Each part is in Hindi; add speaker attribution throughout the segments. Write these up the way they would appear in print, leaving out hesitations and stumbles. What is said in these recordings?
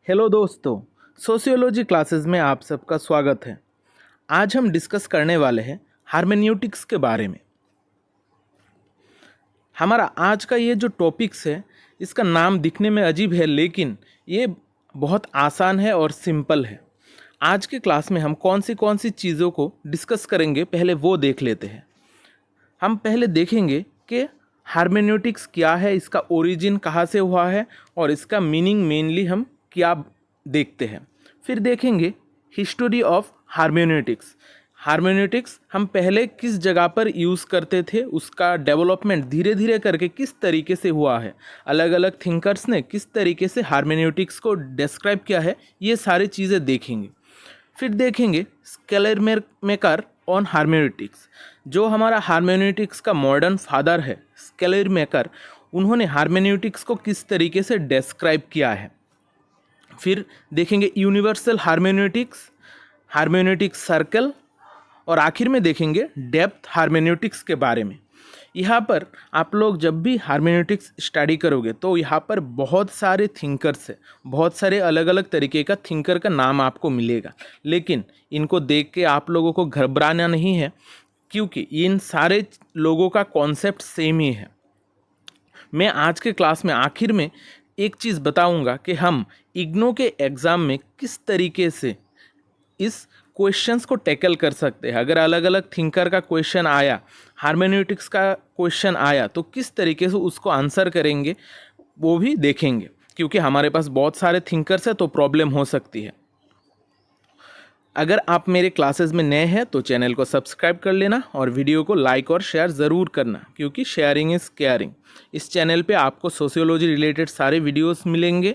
Speaker 1: हेलो दोस्तों, सोशियोलॉजी क्लासेस में आप सबका स्वागत है। आज हम डिस्कस करने वाले हैं हार्मेन्यूटिक्स के बारे में। हमारा आज का ये जो टॉपिक्स है, इसका नाम दिखने में अजीब है, लेकिन ये बहुत आसान है और सिंपल है। आज के क्लास में हम कौन सी चीज़ों को डिस्कस करेंगे, पहले वो देख लेते हैं। हम पहले देखेंगे कि हार्मेन्यूटिक्स क्या है, इसका ओरिजिन कहाँ से हुआ है और इसका मीनिंग मेनली हम क्या देखते हैं। फिर देखेंगे हिस्टोरी ऑफ हार्मेन्यूटिक्स। हार्मेन्यूटिक्स हम पहले किस जगह पर यूज़ करते थे, उसका डेवलपमेंट धीरे धीरे करके किस तरीके से हुआ है, अलग अलग थिंकर्स ने किस तरीके से हार्मेन्यूटिक्स को डिस्क्राइब किया है, ये सारी चीज़ें देखेंगे। फिर देखेंगे स्केलरमेकर ऑन हार्मेन्यूटिक्स। जो हमारा हार्मेन्यूटिक्स का मॉडर्न फादर है स्केलरमेकर, उन्होंने हार्मेन्यूटिक्स को किस तरीके से डिस्क्राइब किया है। फिर देखेंगे यूनिवर्सल हार्मेन्यूटिक्स, हार्मेन्यूटिक सर्कल, और आखिर में देखेंगे डेप्थ हार्मेन्यूटिक्स के बारे में। यहाँ पर आप लोग जब भी हार्मेन्यूटिक्स स्टडी करोगे तो यहाँ पर बहुत सारे थिंकर्स है, बहुत सारे अलग अलग तरीके का थिंकर का नाम आपको मिलेगा, लेकिन इनको देख के आप लोगों को घबराना नहीं है, क्योंकि इन सारे लोगों का कॉन्सेप्ट सेम ही है। मैं आज के क्लास में आखिर में एक चीज़ बताऊंगा कि हम इग्नो के एग्ज़ाम में किस तरीके से इस क्वेश्चंस को टैकल कर सकते हैं। अगर अलग अलग थिंकर का क्वेश्चन आया, हार्मेन्यूटिक्स का क्वेश्चन आया, तो किस तरीके से उसको आंसर करेंगे वो भी देखेंगे, क्योंकि हमारे पास बहुत सारे थिंकर्स हैं तो प्रॉब्लम हो सकती है। अगर आप मेरे क्लासेस में नए हैं तो चैनल को सब्सक्राइब कर लेना और वीडियो को लाइक और शेयर ज़रूर करना, क्योंकि शेयरिंग इज़ केयरिंग। इस चैनल पे आपको सोशियोलॉजी रिलेटेड सारे वीडियोस मिलेंगे।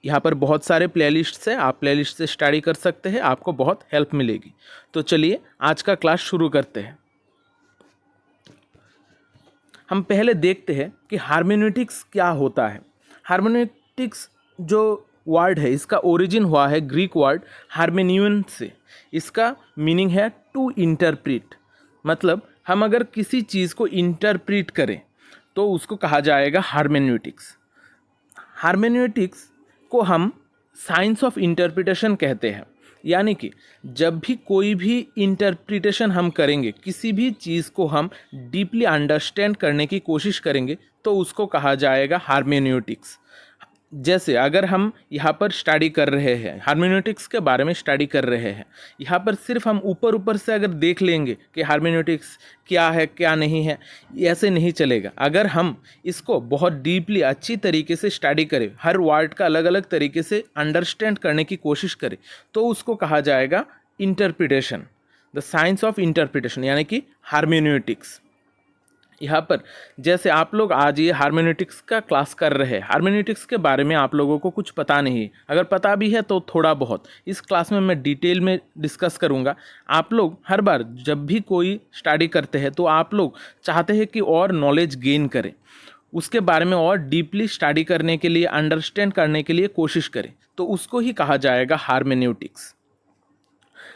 Speaker 1: यहाँ पर बहुत सारे प्लेलिस्ट्स हैं, आप प्लेलिस्ट से स्टडी कर सकते हैं, आपको बहुत हेल्प मिलेगी। तो चलिए आज का क्लास शुरू करते हैं। हम पहले देखते हैं कि हार्मेन्यूटिक्स क्या होता है। हार्मेन्यूटिक्स जो वर्ड है, इसका ओरिजिन हुआ है ग्रीक वर्ड हार्मेनियन से। इसका मीनिंग है टू इंटरप्रीट, मतलब हम अगर किसी चीज़ को इंटरप्रीट करें तो उसको कहा जाएगा हार्मेन्यूटिक्स। हार्मेन्यूटिक्स को हम साइंस ऑफ इंटरप्रिटेशन कहते हैं, यानी कि जब भी कोई भी इंटरप्रिटेशन हम करेंगे, किसी भी चीज़ को हम डीपली अंडरस्टैंड करने की कोशिश करेंगे, तो उसको कहा जाएगा हार्मेन्यूटिक्स। जैसे अगर हम यहाँ पर स्टडी कर रहे हैं, हार्मेन्यूटिक्स के बारे में स्टडी कर रहे हैं, यहाँ पर सिर्फ हम ऊपर से अगर देख लेंगे कि हार्मेन्यूटिक्स क्या है क्या नहीं है, ऐसे नहीं चलेगा। अगर हम इसको बहुत डीपली अच्छी तरीके से स्टडी करें, हर वर्ड का अलग अलग तरीके से अंडरस्टैंड करने की कोशिश करें, तो उसको कहा जाएगा interpretation, the science of interpretation, यानी कि हार्मेन्यूटिक्स। यहाँ पर जैसे आप लोग आज ये हार्मेन्यूटिक्स का क्लास कर रहे हैं, हार्मेन्यूटिक्स के बारे में आप लोगों को कुछ पता नहीं, अगर पता भी है तो थोड़ा बहुत। इस क्लास में मैं डिटेल में डिस्कस करूँगा। आप लोग हर बार जब भी कोई स्टडी करते हैं तो आप लोग चाहते हैं कि और नॉलेज गेन करें, उसके बारे में और डीपली स्टडी करने के लिए, अंडरस्टैंड करने के लिए कोशिश करें, तो उसको ही कहा जाएगा hermeneutics.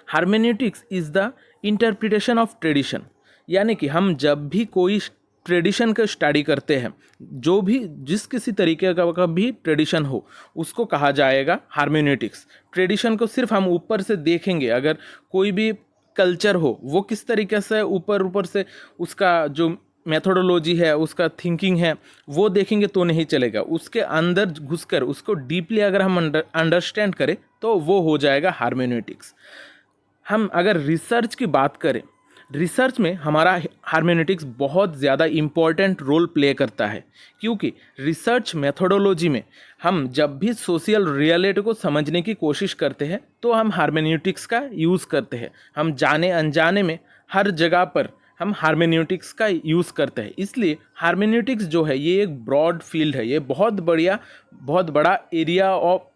Speaker 1: Hermeneutics is the interpretation of tradition, यानी कि हम जब भी कोई ट्रेडिशन का स्टडी करते हैं, जो भी जिस किसी तरीके का भी ट्रेडिशन हो, उसको कहा जाएगा हार्मेन्यूटिक्स। ट्रेडिशन को सिर्फ हम ऊपर से देखेंगे, अगर कोई भी कल्चर हो वो किस तरीके से ऊपर से उसका जो मेथोडोलॉजी है, उसका थिंकिंग है, वो देखेंगे तो नहीं चलेगा। उसके अंदर घुसकर उसको डीपली अगर हम अंडरस्टैंड करें तो वो हो जाएगा हार्मेन्यूटिक्स। हम अगर रिसर्च की बात करें, रिसर्च में हमारा हार्मेन्यूटिक्स बहुत ज़्यादा इम्पॉर्टेंट रोल प्ले करता है, क्योंकि रिसर्च मेथोडोलॉजी में हम जब भी सोशल रियलिटी को समझने की कोशिश करते हैं तो हम हार्मेन्यूटिक्स का यूज़ करते हैं। हम जाने अनजाने में हर जगह पर हम हार्मेन्यूटिक्स का यूज़ करते हैं। इसलिए हार्मेन्यूटिक्स जो है ये एक ब्रॉड फील्ड है, ये बहुत बड़ा एरिया ऑफ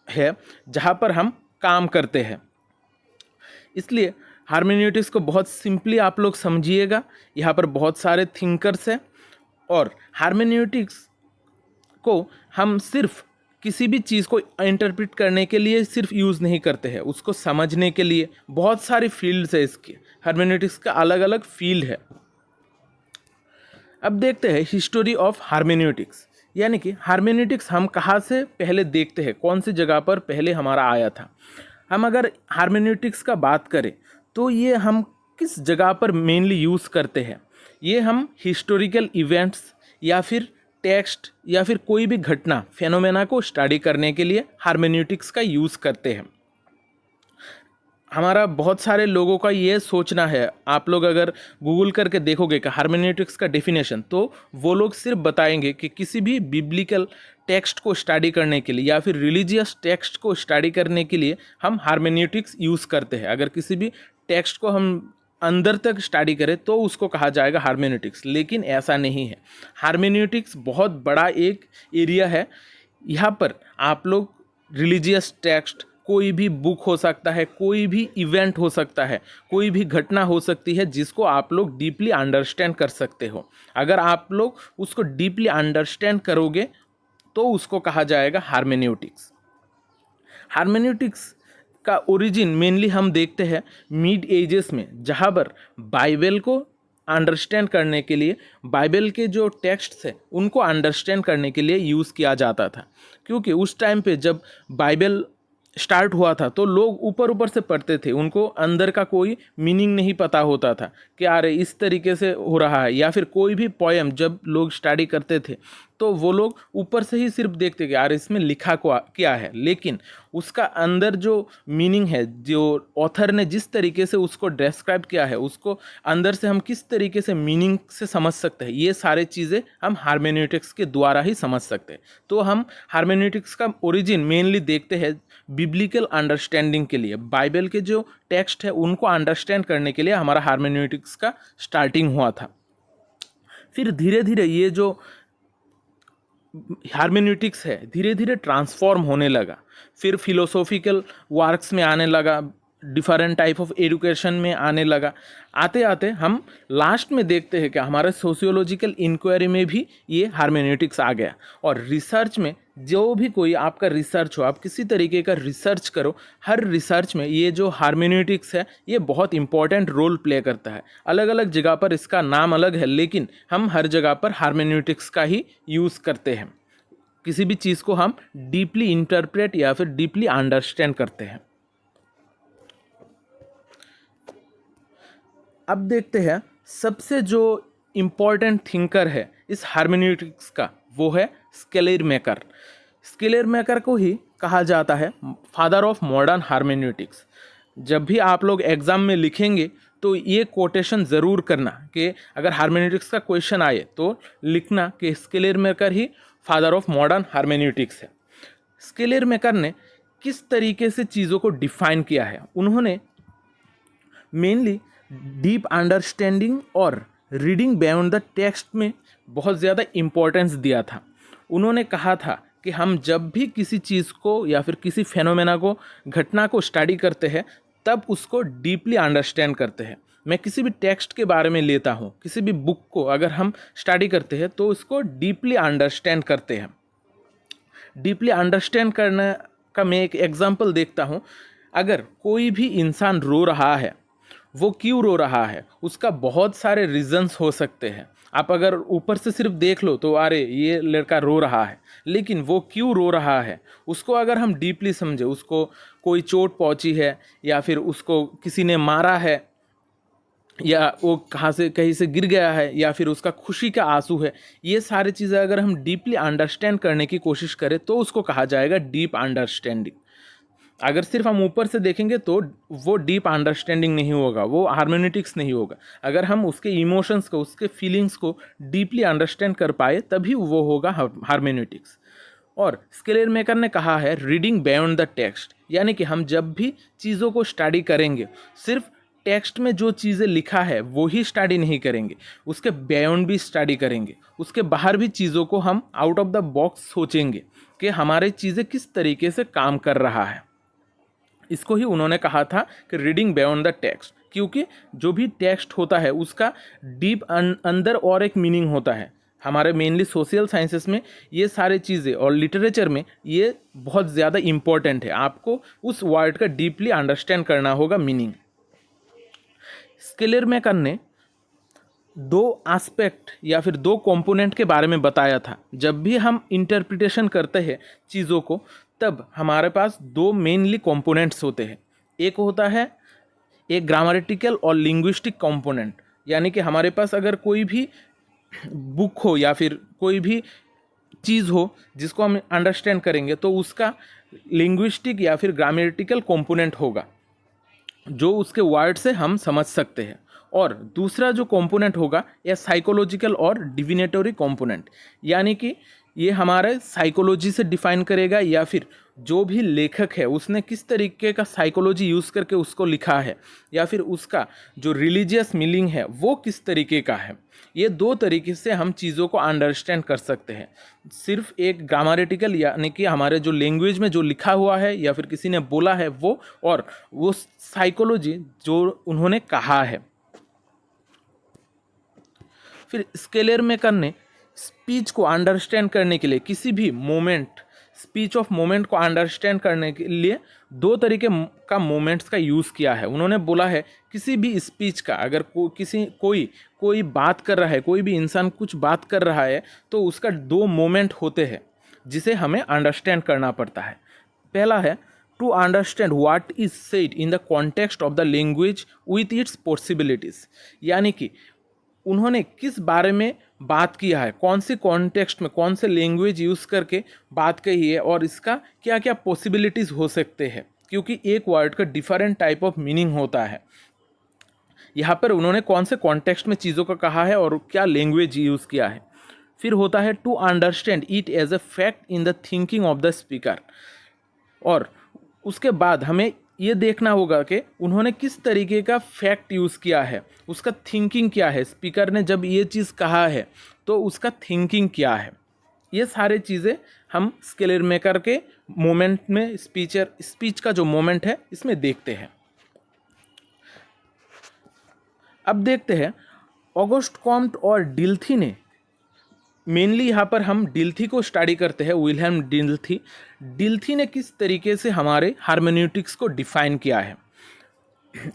Speaker 1: है जहाँ पर हम काम करते हैं। इसलिए हार्मेन्यूटिक्स को बहुत सिंपली आप लोग समझिएगा। यहाँ पर बहुत सारे थिंकर्स हैं, और हार्मेन्यूटिक्स को हम सिर्फ किसी भी चीज़ को इंटरप्रेट करने के लिए सिर्फ यूज़ नहीं करते हैं, उसको समझने के लिए बहुत सारे फील्ड्स है इसके। हार्मेन्यूटिक्स का अलग अलग फील्ड है। अब देखते हैं हिस्टोरी ऑफ हार्मेन्यूटिक्स। यानी कि हार्मेन्यूटिक्स हम कहाँ से पहले देखते हैं, कौन सी जगह पर पहले हमारा आया था। हम अगर हार्मेन्यूटिक्स का बात करें तो ये हम किस जगह पर मेनली यूज़ करते हैं, ये हम हिस्टोरिकल इवेंट्स या फिर टेक्स्ट या फिर कोई भी घटना फेनोमेना को स्टडी करने के लिए हार्मेन्यूटिक्स का यूज़ करते हैं। हमारा बहुत सारे लोगों का ये सोचना है, आप लोग अगर गूगल करके देखोगे कि हार्मेन्यूटिक्स का डेफिनेशन, तो वो लोग सिर्फ बताएंगे कि किसी भी बिब्लिकल टेक्स्ट को स्टडी करने के लिए या फिर रिलीजियस टेक्स्ट को स्टडी करने के लिए हम हार्मेन्यूटिक्स यूज़ करते हैं। अगर किसी भी टेक्स्ट को हम अंदर तक स्टडी करें तो उसको कहा जाएगा हार्मेन्यूटिक्स, लेकिन ऐसा नहीं है। हार्मेन्यूटिक्स बहुत बड़ा एक एरिया है। यहाँ पर आप लोग रिलीजियस टेक्स्ट, कोई भी बुक हो सकता है, कोई भी इवेंट हो सकता है, कोई भी घटना हो सकती है जिसको आप लोग डीपली अंडरस्टैंड कर सकते हो। अगर आप लोग उसको डीपली अंडरस्टैंड करोगे तो उसको कहा जाएगा हार्मेन्यूटिक्स। हार्मेन्यूटिक्स का ओरिजिन मेनली हम देखते हैं मिड एजेस में, जहाँ पर बाइबल को अंडरस्टैंड करने के लिए, बाइबल के जो टेक्स्ट्स हैं उनको अंडरस्टैंड करने के लिए यूज़ किया जाता था। क्योंकि उस टाइम पे जब बाइबल स्टार्ट हुआ था तो लोग ऊपर ऊपर से पढ़ते थे, उनको अंदर का कोई मीनिंग नहीं पता होता था कि अरे इस तरीके से हो रहा है। या फिर कोई भी पोएम जब लोग स्टडी करते थे तो वो लोग ऊपर से ही सिर्फ देखते कि यार इसमें लिखा क्या है, लेकिन उसका अंदर जो मीनिंग है, जो ऑथर ने जिस तरीके से उसको डिस्क्राइब किया है, उसको अंदर से हम किस तरीके से मीनिंग से समझ सकते हैं, ये सारे चीज़ें हम हार्मेन्यूटिक्स के द्वारा ही समझ सकते हैं। तो हम हार्मेन्यूटिक्स का ओरिजिन मेनली देखते हैं बिब्लिकल अंडरस्टैंडिंग के लिए, बाइबल के जो टेक्स्ट है उनको अंडरस्टैंड करने के लिए हमारा हार्मेन्यूटिक्स का स्टार्टिंग हुआ था। फिर धीरे धीरे ये जो हार्मेन्यूटिक्स है धीरे धीरे ट्रांसफॉर्म होने लगा, फिर फिलोसॉफिकल वर्क्स में आने लगा, डिफरेंट टाइप ऑफ एजुकेशन में आने लगा। आते आते हम लास्ट में देखते हैं कि हमारे सोशियोलॉजिकल इंक्वायरी में भी ये हार्मेन्यूटिक्स आ गया। और रिसर्च में जो भी कोई आपका रिसर्च हो, आप किसी तरीके का रिसर्च करो, हर रिसर्च में ये जो हार्मेन्यूटिक्स है ये बहुत इंपॉर्टेंट रोल प्ले करता है। अलग अलग जगह पर इसका नाम अलग है, लेकिन हम हर जगह पर हार्मेन्यूटिक्स का ही यूज़ करते हैं। किसी भी चीज़ को हम डीपली इंटरप्रेट या फिर डीपली अंडरस्टैंड करते हैं। अब देखते हैं सबसे जो इम्पॉर्टेंट थिंकर है इस हार्मेन्यूटिक्स का, वो है स्केलेरमेकर। स्केलेरमेकर को ही कहा जाता है फादर ऑफ मॉडर्न हार्मेन्यूटिक्स। जब भी आप लोग एग्ज़ाम में लिखेंगे तो ये कोटेशन ज़रूर करना कि अगर हार्मेन्यूटिक्स का क्वेश्चन आए तो लिखना कि स्केलेरमेकर ही फादर ऑफ मॉडर्न हार्मेन्यूटिक्स है। स्केलेरमेकर ने किस तरीके से चीज़ों को डिफाइन किया है, उन्होंने मेनली डीप अंडरस्टैंडिंग और रीडिंग बियॉन्ड द टेक्स्ट में बहुत ज़्यादा इम्पोर्टेंस दिया था। उन्होंने कहा था कि हम जब भी किसी चीज़ को या फिर किसी फेनोमेना को, घटना को स्टडी करते हैं तब उसको डीपली अंडरस्टैंड करते हैं। मैं किसी भी टेक्स्ट के बारे में लेता हूँ, किसी भी बुक को अगर हम स्टडी करते हैं तो उसको डीपली अंडरस्टैंड करते हैं। डीपली अंडरस्टैंड करने का मैं एक एग्जांपल देखता हूँ। अगर कोई भी इंसान रो रहा है, वो क्यों रो रहा है, उसका बहुत सारे रीजंस हो सकते हैं। आप अगर ऊपर से सिर्फ देख लो तो अरे ये लड़का रो रहा है, लेकिन वो क्यों रो रहा है उसको अगर हम डीपली समझे, उसको कोई चोट पहुंची है या फिर उसको किसी ने मारा है या वो कहीं से गिर गया है या फिर उसका खुशी का आंसू है, ये सारी चीज़ें अगर हम डीपली अंडरस्टैंड करने की कोशिश करें तो उसको कहा जाएगा डीप अंडरस्टैंडिंग। अगर सिर्फ हम ऊपर से देखेंगे तो वो डीप अंडरस्टैंडिंग नहीं होगा, वो हार्मेन्यूटिक्स नहीं होगा। अगर हम उसके इमोशंस को, उसके फीलिंग्स को डीपली अंडरस्टैंड कर पाए तभी वो होगा हार्मेन्यूटिक्स। और स्केलेरमेकर ने कहा है रीडिंग बियॉन्ड द टेक्स्ट, यानी कि हम जब भी चीज़ों को स्टडी करेंगे सिर्फ टेक्स्ट में जो चीज़ें लिखा है वो ही स्टडी नहीं करेंगे, उसके बियॉन्ड भी स्टडी करेंगे, उसके बाहर भी चीज़ों को हम आउट ऑफ द बॉक्स सोचेंगे कि हमारी चीज़ें किस तरीके से काम कर रहा है। इसको ही उन्होंने कहा था कि रीडिंग बियॉन्ड द टेक्स्ट, क्योंकि जो भी टेक्स्ट होता है उसका डीप अंदर और एक मीनिंग होता है। हमारे मेनली सोशल साइंसेस में ये सारी चीज़ें और लिटरेचर में ये बहुत ज़्यादा इम्पोर्टेंट है, आपको उस वर्ड का डीपली अंडरस्टैंड करना होगा मीनिंग। स्केलेरमेकर ने दो एस्पेक्ट या फिर दो कंपोनेंट के बारे में बताया था। जब भी हम इंटरप्रिटेशन करते हैं चीज़ों को, तब हमारे पास दो मेनली कंपोनेंट्स होते हैं। एक होता है एक ग्रामेटिकल और लिंग्विस्टिक कंपोनेंट, यानी कि हमारे पास अगर कोई भी बुक हो या फिर कोई भी चीज़ हो जिसको हम अंडरस्टैंड करेंगे, तो उसका लिंग्विस्टिक या फिर ग्रामेटिकल कंपोनेंट होगा जो उसके वर्ड से हम समझ सकते हैं। और दूसरा जो कंपोनेंट होगा यह साइकोलॉजिकल और डिविनेटरी कंपोनेंट, यानी कि ये हमारे साइकोलॉजी से डिफाइन करेगा या फिर जो भी लेखक है उसने किस तरीके का साइकोलॉजी यूज़ करके उसको लिखा है, या फिर उसका जो रिलीजियस मीनिंग है वो किस तरीके का है। ये दो तरीके से हम चीज़ों को अंडरस्टैंड कर सकते हैं। सिर्फ एक ग्रामेटिकल यानी कि हमारे जो लैंग्वेज में जो लिखा हुआ है या फिर किसी ने बोला है वो, और वो साइकोलॉजी जो उन्होंने कहा है। फिर स्केलरमेकर ने स्पीच को अंडरस्टैंड करने के लिए किसी भी मोमेंट, स्पीच ऑफ मोमेंट को अंडरस्टैंड करने के लिए दो तरीके का मोमेंट्स का यूज़ किया है। उन्होंने बोला है किसी भी स्पीच का अगर कोई बात कर रहा है, कोई भी इंसान कुछ बात कर रहा है, तो उसका दो मोमेंट होते हैं जिसे हमें अंडरस्टैंड करना पड़ता है। पहला है to understand what is said in the context of the language with its possibilities, यानी कि उन्होंने किस बारे में बात किया है, कौन से कॉन्टेक्स्ट में कौन से लैंग्वेज यूज़ करके बात कही है और इसका क्या क्या पॉसिबिलिटीज़ हो सकते हैं, क्योंकि एक वर्ड का डिफरेंट टाइप ऑफ मीनिंग होता है। यहाँ पर उन्होंने कौन से कॉन्टेक्स्ट में चीज़ों का कहा है और क्या लैंग्वेज यूज़ किया है। फिर होता है to understand it as a fact in the thinking of the speaker, और उसके बाद हमें ये देखना होगा कि उन्होंने किस तरीके का फैक्ट यूज़ किया है, उसका थिंकिंग क्या है, स्पीकर ने जब ये चीज़ कहा है तो उसका थिंकिंग क्या है। ये सारे चीज़ें हम स्केलरमेकर के मोमेंट में स्पीच का जो मोमेंट है इसमें देखते हैं। अब देखते हैं ऑगस्ट कॉम्ट और डिल्थी ने, मेनली यहाँ पर हम डिल्थी को स्टडी करते हैं, विलियम डिल्थी ने किस तरीके से हमारे हार्मेन्यूटिक्स को डिफाइन किया है।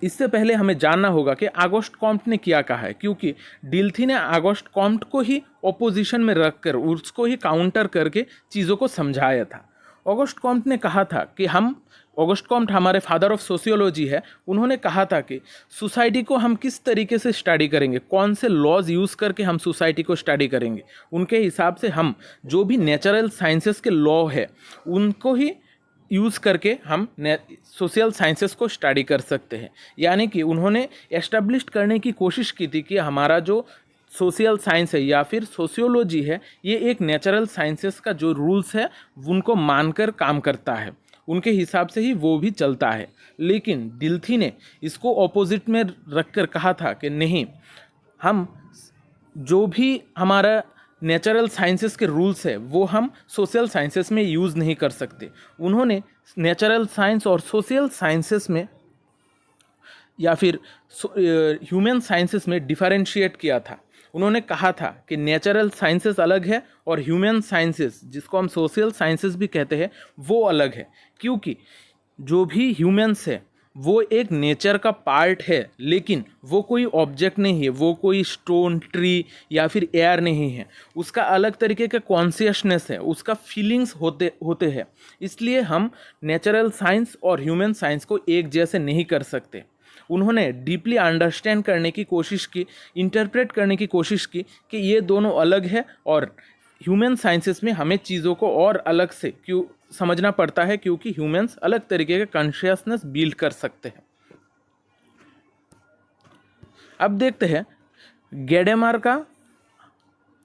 Speaker 1: इससे पहले हमें जानना होगा कि ऑगस्ट कॉम्ट ने क्या कहा है, क्योंकि डिल्थी ने ऑगस्ट कॉम्ट को ही ऑपोजिशन में रखकर उसको ही काउंटर करके चीज़ों को समझाया था। ऑगस्ट कॉम्ट ने कहा था कि ऑगस्ट कॉम्ट हमारे फादर ऑफ सोशियोलॉजी है, उन्होंने कहा था कि सोसाइटी को हम किस तरीके से स्टडी करेंगे, कौन से लॉज यूज़ करके हम सोसाइटी को स्टडी करेंगे, उनके हिसाब से हम जो भी नेचुरल साइंसेस के लॉ है उनको ही यूज़ करके हम सोशल साइंसेस को स्टडी कर सकते हैं। यानी कि उन्होंने एस्टेब्लिश करने की कोशिश की थी कि हमारा जो सोशल साइंस है या फिर सोशियोलॉजी है, ये एक नेचुरल साइंसेस का जो रूल्स है उनको मानकर काम करता है, उनके हिसाब से ही वो भी चलता है। लेकिन डिल्थी ने इसको ऑपोजिट में रखकर कहा था कि नहीं, हम जो भी हमारा नेचुरल साइंसेस के रूल्स है वो हम सोशल साइंसेस में यूज़ नहीं कर सकते। उन्होंने नेचुरल साइंस और सोशल साइंसेस में या फिर ह्यूमन साइंसेस में डिफरेंशिएट किया था। उन्होंने कहा था कि नेचुरल साइंसेस अलग है और ह्यूमन साइंसेस, जिसको हम सोशल साइंसेस भी कहते हैं, वो अलग है, क्योंकि जो भी ह्यूमन्स है वो एक नेचर का पार्ट है, लेकिन वो कोई ऑब्जेक्ट नहीं है, वो कोई स्टोन, ट्री या फिर एयर नहीं है। उसका अलग तरीके का कॉन्शियसनेस है, उसका फीलिंग्स होते हैं। इसलिए हम नेचुरल साइंस और ह्यूमन साइंस को एक जैसे नहीं कर सकते। उन्होंने डीपली अंडरस्टैंड करने की कोशिश की, इंटरप्रेट करने की कोशिश की कि ये दोनों अलग है, और ह्यूमन साइंसेस में हमें चीज़ों को और अलग से क्यों समझना पड़ता है, क्योंकि ह्यूमंस अलग तरीके का कॉन्शियसनेस बिल्ड कर सकते हैं। अब देखते हैं गैडेमर का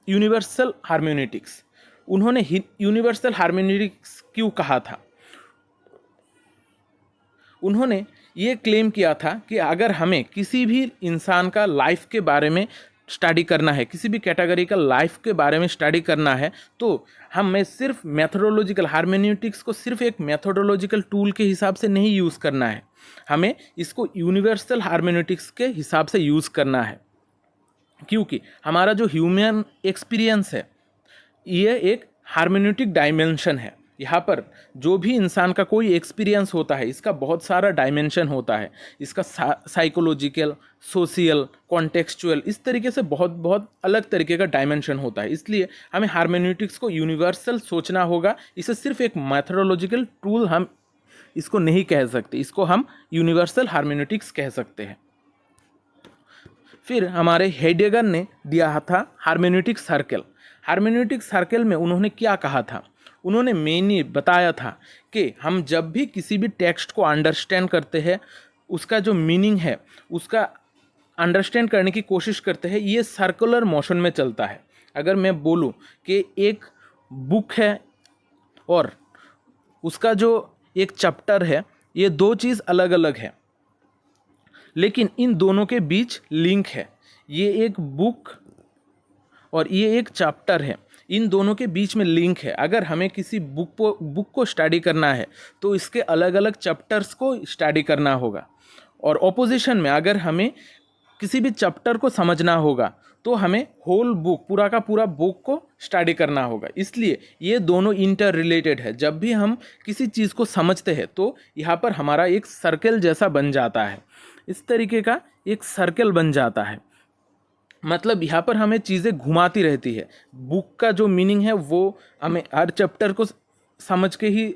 Speaker 1: यूनिवर्सल हार्मेन्यूटिक्स। उन्होंने यूनिवर्सल हार्मेन्यूटिक्स क्यों कहा था? उन्होंने ये क्लेम किया था कि अगर हमें किसी भी इंसान का लाइफ के बारे में स्टडी करना है, किसी भी कैटेगरी का लाइफ के बारे में स्टडी करना है, तो हमें सिर्फ मेथोडोलॉजिकल हार्मेन्यूटिक्स को सिर्फ एक मेथोडोलॉजिकल टूल के हिसाब से नहीं यूज़ करना है, हमें इसको यूनिवर्सल हार्मेन्यूटिक्स के हिसाब से यूज़ करना है। क्योंकि हमारा जो ह्यूमन एक्सपीरियंस है ये एक हार्मेन्यूटिक डायमेंशन है, यहाँ पर जो भी इंसान का कोई एक्सपीरियंस होता है, इसका बहुत सारा डायमेंशन होता है। इसका साइकोलॉजिकल, सोशियल, कॉन्टेक्सचुअल, इस तरीके से बहुत बहुत अलग तरीके का डायमेंशन होता है। इसलिए हमें हार्मेन्यूटिक्स को यूनिवर्सल सोचना होगा। इसे सिर्फ एक मैथोडोलॉजिकल टूल हम इसको नहीं कह सकते, इसको हम यूनिवर्सल हार्मेन्यूटिक्स कह सकते हैं। फिर हमारे हेडेगर ने दिया था हार्मेन्यूटिक सर्कल। हार्मेन्यूटिक सर्कल में उन्होंने क्या कहा था? उन्होंने मेनली बताया था कि हम जब भी किसी भी टेक्स्ट को अंडरस्टैंड करते हैं, उसका जो मीनिंग है उसका अंडरस्टैंड करने की कोशिश करते हैं, ये सर्कुलर मोशन में चलता है। अगर मैं बोलूँ कि एक बुक है और उसका जो एक चैप्टर है, ये दो चीज़ अलग अलग है, लेकिन इन दोनों के बीच लिंक है। ये एक बुक और ये एक चैप्टर है, इन दोनों के बीच में लिंक है। अगर हमें किसी बुक को स्टडी करना है तो इसके अलग अलग चैप्टर्स को स्टडी करना होगा, और ऑपोजिशन में अगर हमें किसी भी चैप्टर को समझना होगा तो हमें होल बुक, पूरा का पूरा बुक को स्टडी करना होगा। इसलिए ये दोनों इंटर रिलेटेड है। जब भी हम किसी चीज़ को समझते हैं तो यहाँ पर हमारा एक सर्कल जैसा बन जाता है, इस तरीके का एक सर्कल बन जाता है। मतलब यहाँ पर हमें चीज़ें घुमाती रहती है। बुक का जो मीनिंग है वो हमें हर चैप्टर को समझ के ही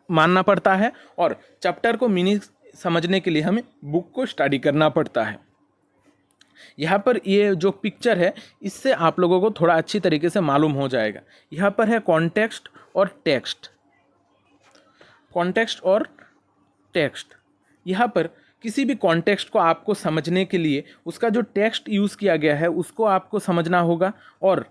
Speaker 1: मानना पड़ता है, और चैप्टर को मीनिंग समझने के लिए हमें बुक को स्टडी करना पड़ता है। यहाँ पर ये जो पिक्चर है, इससे आप लोगों को थोड़ा अच्छी तरीके से मालूम हो जाएगा। यहाँ पर है कॉन्टेक्स्ट और टेक्स्ट। कॉन्टेक्स्ट और टेक्स्ट, यहाँ पर किसी भी कॉन्टेक्स्ट को आपको समझने के लिए उसका जो टेक्स्ट यूज़ किया गया है उसको आपको समझना होगा, और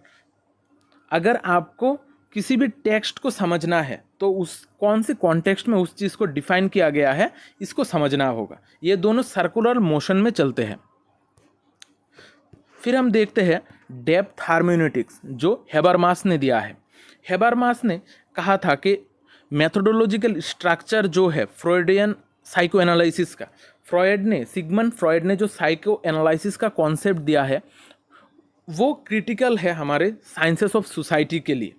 Speaker 1: अगर आपको किसी भी टेक्स्ट को समझना है तो उस कौन से कॉन्टेक्स्ट में उस चीज़ को डिफाइन किया गया है इसको समझना होगा। ये दोनों सर्कुलर मोशन में चलते हैं। फिर हम देखते हैं डेप्थ हार्मेन्यूटिक्स, जो हेबरमास ने दिया है। हेबरमास ने कहा था कि मेथोडोलॉजिकल स्ट्रक्चर जो है फ्रॉयडियन साइको एनालिसिस का, सिगमंड फ्रॉयड ने जो साइको एनालिसिस का कॉन्सेप्ट दिया है वो क्रिटिकल है हमारे साइंसेस ऑफ सोसाइटी के लिए।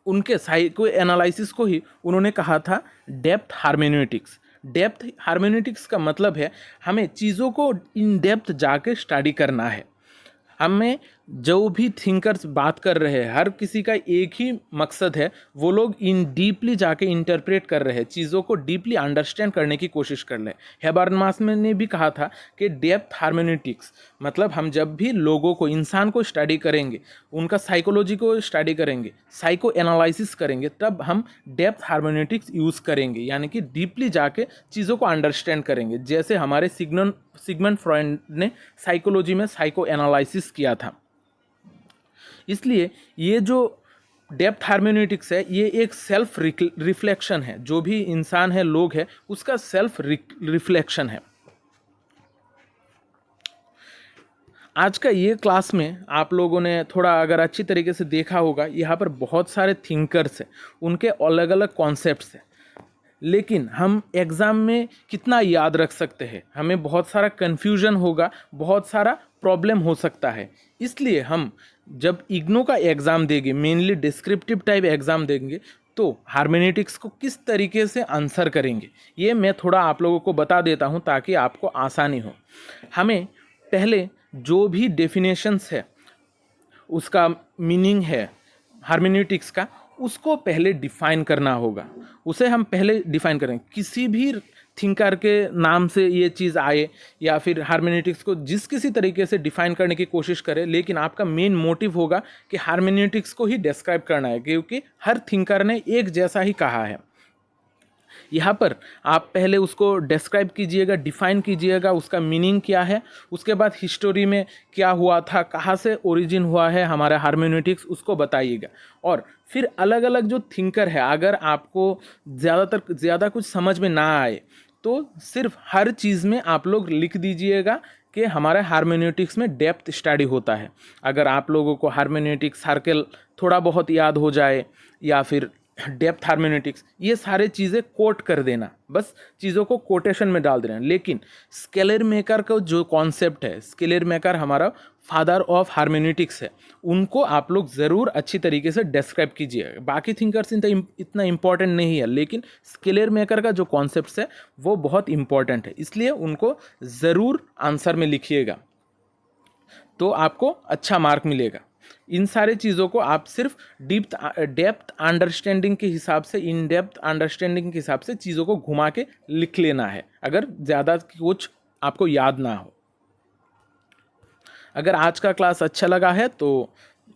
Speaker 1: उनके साइको एनालिसिस को ही उन्होंने कहा था डेप्थ हार्मेन्यूटिक्स। डेप्थ हार्मेन्यूटिक्स का मतलब है हमें चीज़ों को इन डेप्थ जाके स्टडी करना है। हमें जो भी थिंकर्स बात कर रहे हैं, हर किसी का एक ही मकसद है, वो लोग इन डीपली जाके इंटरप्रेट कर रहे हैं, चीज़ों को डीपली अंडरस्टैंड करने की कोशिश कर रहे हैं। हेबरमास ने भी कहा था कि डेप्थ हार्मेन्यूटिक्स मतलब हम जब भी लोगों को, इंसान को स्टडी करेंगे, उनका साइकोलॉजी को स्टडी करेंगे, साइको एनालिसिस करेंगे, तब हम डेप्थ हार्मेन्यूटिक्स यूज़ करेंगे, यानी कि डीपली जाके चीज़ों को अंडरस्टैंड करेंगे। जैसे हमारे सिगमंड फ्रॉयड ने साइकोलॉजी में साइको एनालिसिस किया था। इसलिए ये जो डेप्थ हार्मेन्यूटिक्स है ये एक सेल्फ रिफ्लेक्शन है। जो भी इंसान है, लोग है, उसका सेल्फ रिफ्लेक्शन है। आज का ये क्लास में आप लोगों ने थोड़ा अगर अच्छी तरीके से देखा होगा, यहाँ पर बहुत सारे थिंकर्स हैं, उनके अलग अलग कॉन्सेप्ट्स हैं, लेकिन हम एग्ज़ाम में कितना याद रख सकते हैं? हमें बहुत सारा कन्फ्यूजन होगा, बहुत सारा प्रॉब्लम हो सकता है। इसलिए हम जब इग्नू का एग्ज़ाम देंगे, मेनली डिस्क्रिप्टिव टाइप एग्ज़ाम देंगे, तो हार्मेनेटिक्स को किस तरीके से आंसर करेंगे ये मैं थोड़ा आप लोगों को बता देता हूँ ताकि आपको आसानी हो। हमें पहले जो भी डेफिनेशंस है, उसका मीनिंग है हार्मेनेटिक्स का, उसको पहले डिफाइन करना होगा। उसे हम पहले डिफाइन करें। किसी भी थिंकर के नाम से ये चीज़ आए या फिर हार्मेनेटिक्स को जिस किसी तरीके से डिफाइन करने की कोशिश करें, लेकिन आपका मेन मोटिव होगा कि हार्मेनेटिक्स को ही डिस्क्राइब करना है, क्योंकि हर थिंकर ने एक जैसा ही कहा है। यहाँ पर आप पहले उसको डिस्क्राइब कीजिएगा, डिफाइन कीजिएगा, उसका मीनिंग क्या है, उसके बाद हिस्टोरी में क्या हुआ था, कहाँ से ओरिजिन हुआ है हमारा हार्मेनेटिक्स, उसको बताइएगा। और फिर अलग अलग जो थिंकर है, अगर आपको ज़्यादा कुछ समझ में ना आए तो सिर्फ हर चीज़ में आप लोग लिख दीजिएगा कि हमारे हार्मेनेटिक्स में डेप्थ स्टडी होता है। अगर आप लोगों को हार्मेनेटिक सर्कल थोड़ा बहुत याद हो जाए या फिर डेप्थ हार्मेनेटिक्स, ये सारे चीज़ें कोट कर देना, बस चीज़ों को कोटेशन में डाल देना। लेकिन स्केलरमेकर का जो कॉन्सेप्ट है, स्केलरमेकर हमारा फादर ऑफ हार्मेनेटिक्स है, उनको आप लोग ज़रूर अच्छी तरीके से डिस्क्राइब कीजिए। बाकी थिंकर्स इतना इम्पॉर्टेंट नहीं है, लेकिन स्केलरमेकर का जो कॉन्सेप्ट है वो बहुत इंपॉर्टेंट है, इसलिए उनको ज़रूर आंसर में लिखिएगा, तो आपको अच्छा मार्क मिलेगा। इन सारे चीज़ों को आप सिर्फ डेप्थ अंडरस्टैंडिंग के हिसाब से, इन डेप्थ अंडरस्टैंडिंग के हिसाब से चीज़ों को घुमा के लिख लेना है, अगर ज़्यादा कुछ आपको याद ना हो। अगर आज का क्लास अच्छा लगा है तो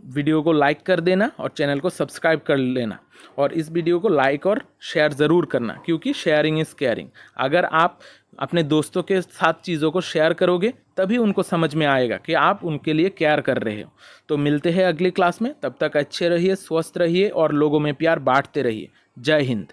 Speaker 1: वीडियो को लाइक कर देना और चैनल को सब्सक्राइब कर लेना, और इस वीडियो को लाइक और शेयर ज़रूर करना, क्योंकि शेयरिंग इज़ केयरिंग। अगर आप अपने दोस्तों के साथ चीज़ों को शेयर करोगे तभी उनको समझ में आएगा कि आप उनके लिए केयर कर रहे हो। तो मिलते हैं अगली क्लास में, तब तक अच्छे रहिए, स्वस्थ रहिए और लोगों में प्यार बांटते रहिए। जय हिंद।